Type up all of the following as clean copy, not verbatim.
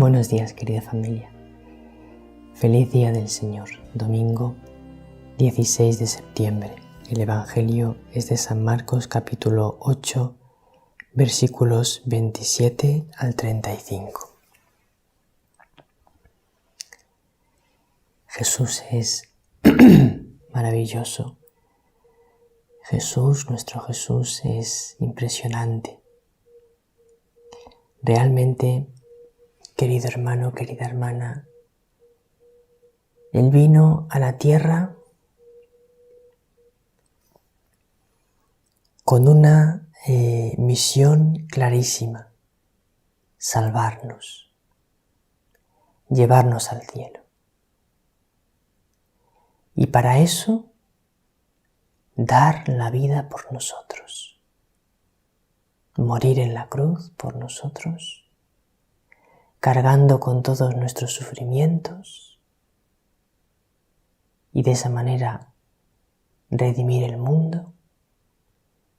Buenos días, querida familia. Feliz Día del Señor, domingo 16 de septiembre. El Evangelio es de San Marcos capítulo 8, versículos 27 al 35. Jesús es maravilloso. Jesús, nuestro Jesús, es impresionante. Realmente, querido hermano, querida hermana, Él vino a la tierra con una misión clarísima: salvarnos, llevarnos al cielo. Y para eso, dar la vida por nosotros, morir en la cruz por nosotros, cargando con todos nuestros sufrimientos y de esa manera redimir el mundo,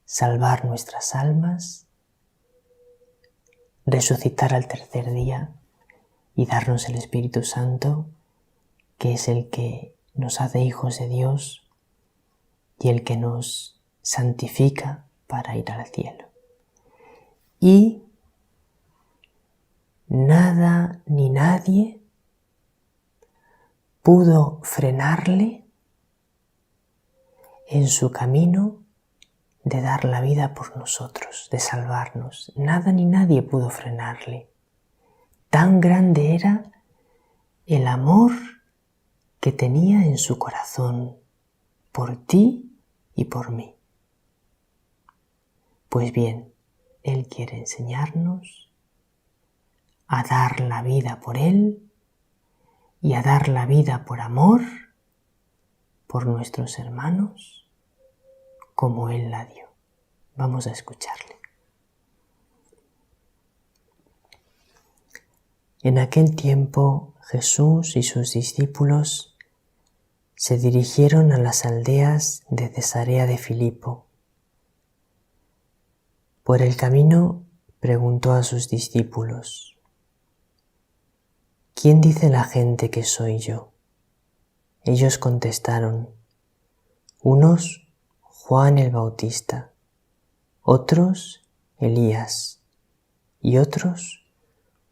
salvar nuestras almas, resucitar al tercer día y darnos el Espíritu Santo, que es el que nos hace hijos de Dios y el que nos santifica para ir al cielo. Y nada ni nadie pudo frenarle en su camino de dar la vida por nosotros, de salvarnos. Nada ni nadie pudo frenarle. Tan grande era el amor que tenía en su corazón por ti y por mí. Pues bien, Él quiere enseñarnos a dar la vida por Él y a dar la vida por amor por nuestros hermanos como Él la dio. Vamos a escucharle. En aquel tiempo Jesús y sus discípulos se dirigieron a las aldeas de Cesarea de Filipo. Por el camino preguntó a sus discípulos: ¿Quién dice la gente que soy yo? Ellos contestaron: unos Juan el Bautista, otros Elías y otros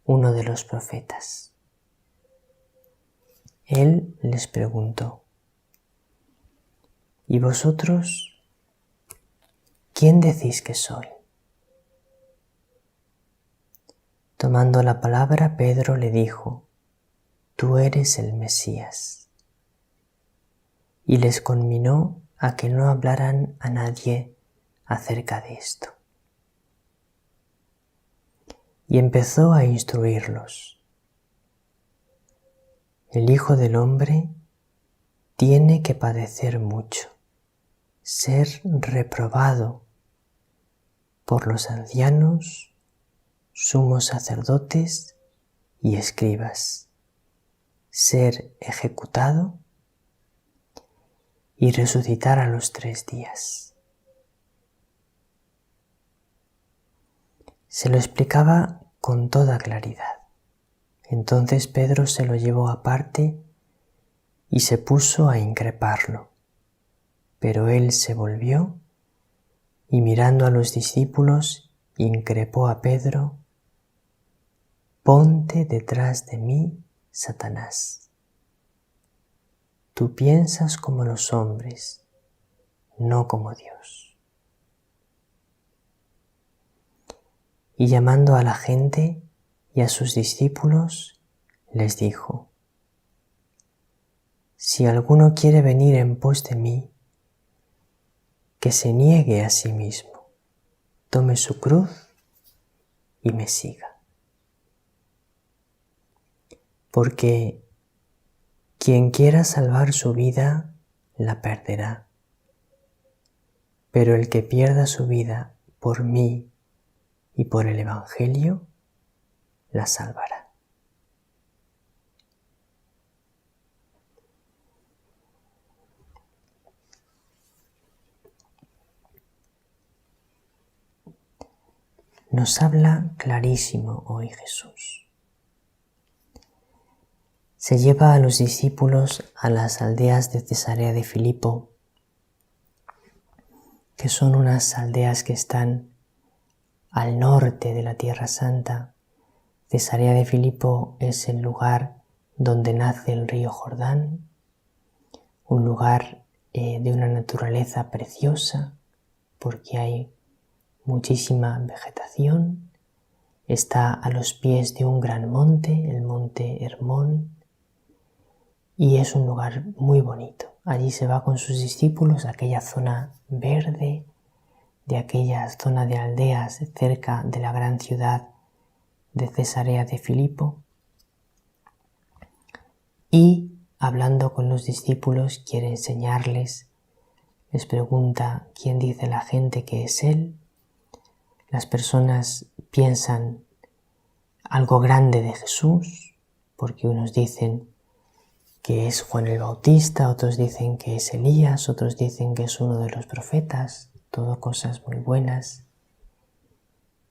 uno de los profetas. Él les preguntó: ¿y vosotros quién decís que soy? Tomando la palabra, Pedro le dijo: tú eres el Mesías. Y les conminó a que no hablaran a nadie acerca de esto. Y empezó a instruirlos: el Hijo del Hombre tiene que padecer mucho, ser reprobado por los ancianos, sumos sacerdotes y escribas, ser ejecutado y resucitar a los 3 días. Se lo explicaba con toda claridad. Entonces Pedro se lo llevó aparte y se puso a increparlo. Pero él se volvió y, mirando a los discípulos, increpó a Pedro: ponte detrás de mí, Satanás. Tú piensas como los hombres, no como Dios. Y llamando a la gente y a sus discípulos, les dijo: si alguno quiere venir en pos de mí, que se niegue a sí mismo, tome su cruz y me siga. Porque quien quiera salvar su vida, la perderá. Pero el que pierda su vida por mí y por el Evangelio, la salvará. Nos habla clarísimo hoy Jesús. se lleva a los discípulos a las aldeas de Cesarea de Filipo, que son unas aldeas que están al norte de la Tierra Santa. Cesarea de Filipo es el lugar donde nace el río Jordán, un lugar de una naturaleza preciosa porque hay muchísima vegetación. Está a los pies de un gran monte, el monte Hermón, y es un lugar muy bonito. Allí se va con sus discípulos a aquella zona verde, de aquella zona de aldeas cerca de la gran ciudad de Cesarea de Filipo, y hablando con los discípulos quiere enseñarles, les pregunta quién dice la gente que es Él. Las personas piensan algo grande de Jesús, porque unos dicen que es Juan el Bautista, otros dicen que es Elías, otros dicen que es uno de los profetas, todo cosas muy buenas,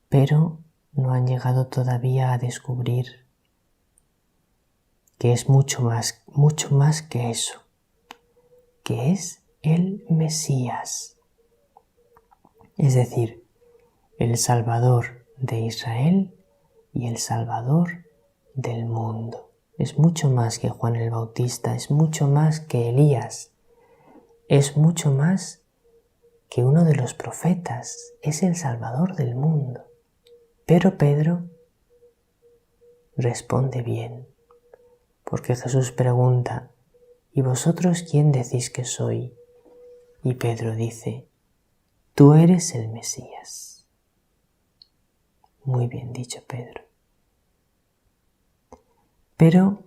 pero no han llegado todavía a descubrir que es mucho más que eso, que es el Mesías, es decir, el Salvador de Israel y el Salvador del mundo. Es mucho más que Juan el Bautista, es mucho más que Elías, es mucho más que uno de los profetas, es el Salvador del mundo. Pero Pedro responde bien, porque Jesús pregunta, ¿y vosotros quién decís que soy? Y Pedro dice, tú eres el Mesías. Muy bien dicho, Pedro. Pero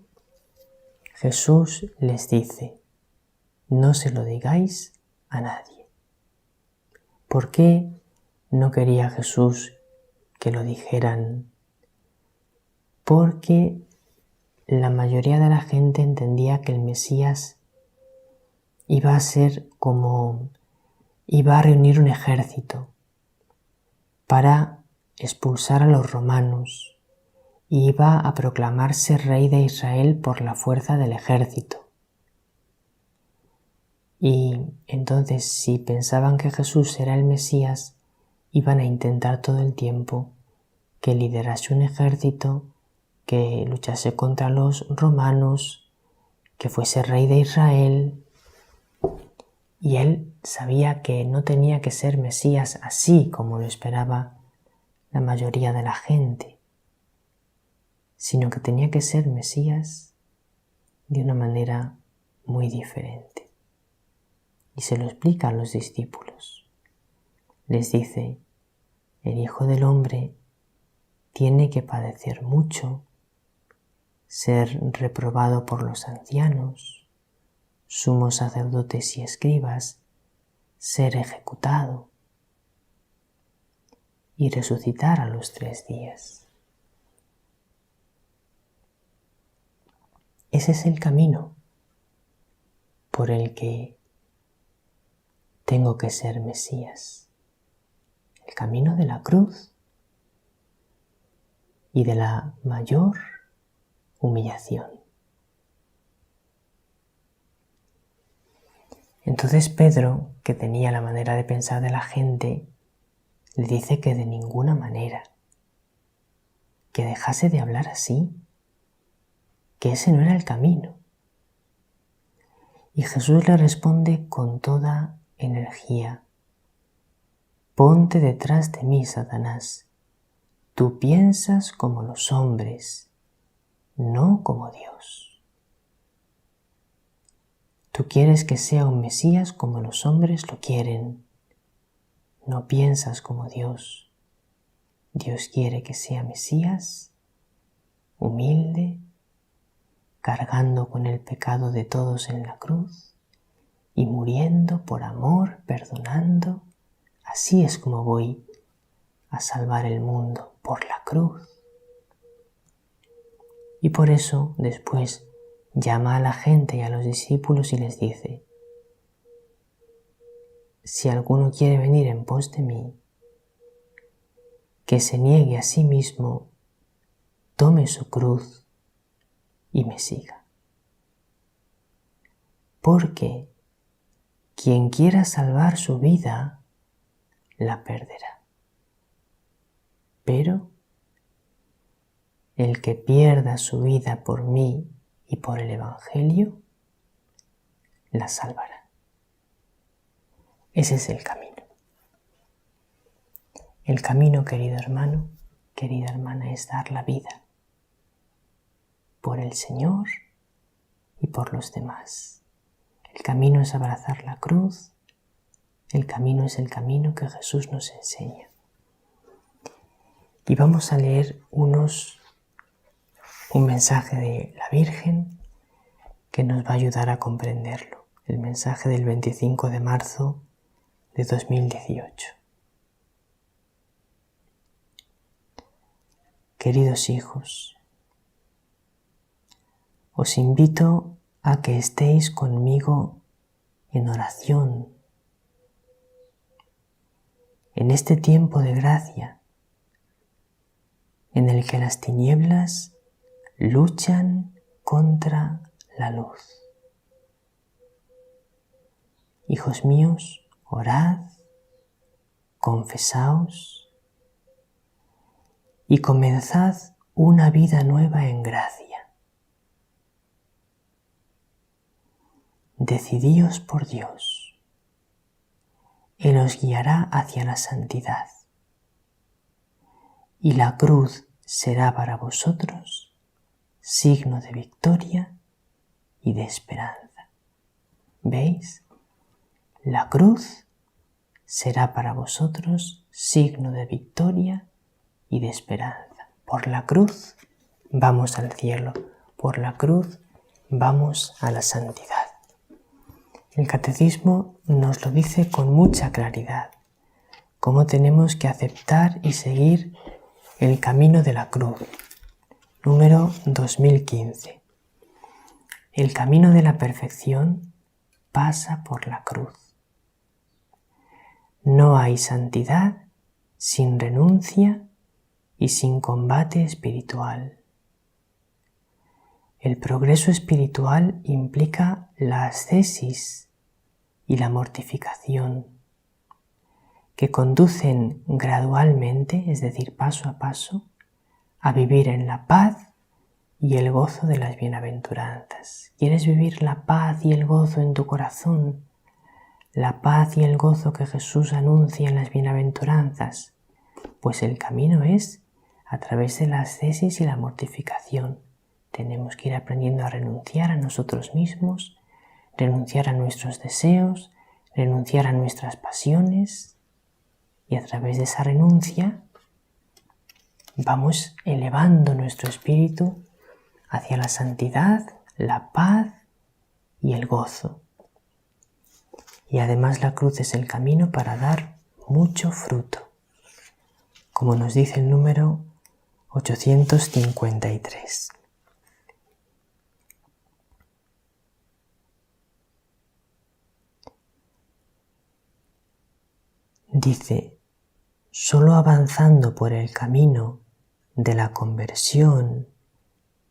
Jesús les dice, no se lo digáis a nadie. ¿Por qué no quería Jesús que lo dijeran? Porque la mayoría de la gente entendía que el Mesías iba a reunir un ejército para expulsar a los romanos y iba a proclamarse rey de Israel por la fuerza del ejército. Y entonces, si pensaban que Jesús era el Mesías, iban a intentar todo el tiempo que liderase un ejército, que luchase contra los romanos, que fuese rey de Israel. Y él sabía que no tenía que ser Mesías así como lo esperaba la mayoría de la gente, sino que tenía que ser Mesías de una manera muy diferente. Y se lo explica a los discípulos. Les dice, el Hijo del Hombre tiene que padecer mucho, ser reprobado por los ancianos, sumos sacerdotes y escribas, ser ejecutado y resucitar a los 3 días. Ese es el camino por el que tengo que ser Mesías, el camino de la cruz y de la mayor humillación. Entonces Pedro, que tenía la manera de pensar de la gente, le dice que de ninguna manera, que dejase de hablar así, que ese no era el camino. Y Jesús le responde con toda energía, ponte detrás de mí, Satanás, tú piensas como los hombres, no como Dios. Tú quieres que sea un Mesías como los hombres lo quieren, no piensas como Dios. Dios quiere que sea Mesías, humilde, cargando con el pecado de todos en la cruz y muriendo por amor, perdonando. Así es como voy a salvar el mundo, por la cruz. Y por eso después llama a la gente y a los discípulos y les dice, si alguno quiere venir en pos de mí, que se niegue a sí mismo, tome su cruz y me siga. porque quien quiera salvar su vida, la perderá. Pero el que pierda su vida por mí y por el Evangelio, la salvará. Ese es el camino. El camino, querido hermano, querida hermana, es dar la vida por el Señor y por los demás. El camino es abrazar la cruz. El camino es el camino que Jesús nos enseña. Y vamos a leer un mensaje de la Virgen que nos va a ayudar a comprenderlo. El mensaje del 25 de marzo de 2018. Queridos hijos, os invito a que estéis conmigo en oración en este tiempo de gracia en el que las tinieblas luchan contra la luz. Hijos míos, orad, confesaos y comenzad una vida nueva en gracia. Decidíos por Dios. Él os guiará hacia la santidad y la cruz será para vosotros signo de victoria y de esperanza. ¿Veis? La cruz será para vosotros signo de victoria y de esperanza. Por la cruz vamos al cielo, por la cruz vamos a la santidad. El Catecismo nos lo dice con mucha claridad, cómo tenemos que aceptar y seguir el camino de la cruz. Número 2015. El camino de la perfección pasa por la cruz. No hay santidad sin renuncia y sin combate espiritual. El progreso espiritual implica la ascesis y la mortificación, que conducen gradualmente, es decir, paso a paso, a vivir en la paz y el gozo de las bienaventuranzas. ¿Quieres vivir la paz y el gozo en tu corazón? La paz y el gozo que Jesús anuncia en las bienaventuranzas. Pues el camino es a través de la ascesis y la mortificación. Tenemos que ir aprendiendo a renunciar a nosotros mismos, renunciar a nuestros deseos, renunciar a nuestras pasiones, y a través de esa renuncia vamos elevando nuestro espíritu hacia la santidad, la paz y el gozo. Y además la cruz es el camino para dar mucho fruto, como nos dice el número 853. Dice: solo avanzando por el camino de la conversión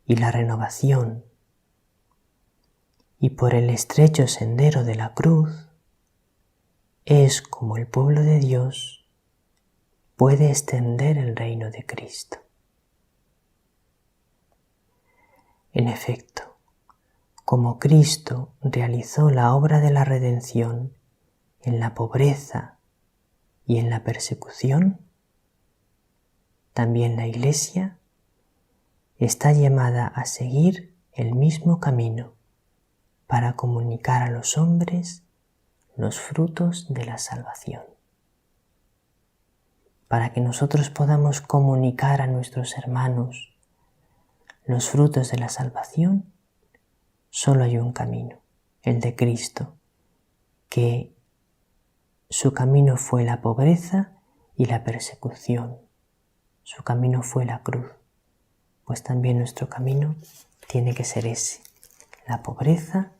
y la renovación y por el estrecho sendero de la cruz es como el pueblo de Dios puede extender el reino de Cristo. En efecto, como Cristo realizó la obra de la redención en la pobreza y en la persecución, también la Iglesia está llamada a seguir el mismo camino para comunicar a los hombres los frutos de la salvación. Para que nosotros podamos comunicar a nuestros hermanos los frutos de la salvación, solo hay un camino, el de Cristo, que su camino fue la pobreza y la persecución. Su camino fue la cruz. Pues también nuestro camino tiene que ser ese: la pobreza,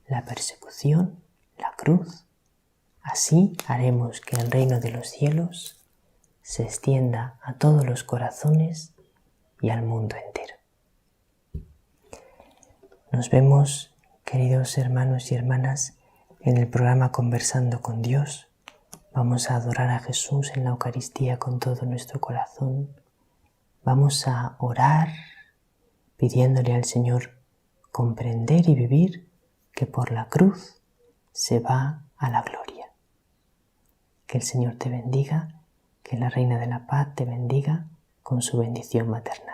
la persecución, la cruz. Así haremos que el reino de los cielos se extienda a todos los corazones y al mundo entero. Nos vemos, Queridos hermanos y hermanas, en el programa Conversando con Dios vamos a adorar a Jesús en la Eucaristía con todo nuestro corazón. Vamos a orar pidiéndole al Señor comprender y vivir que por la cruz se va a la gloria. Que el Señor te bendiga, que la Reina de la Paz te bendiga con su bendición materna.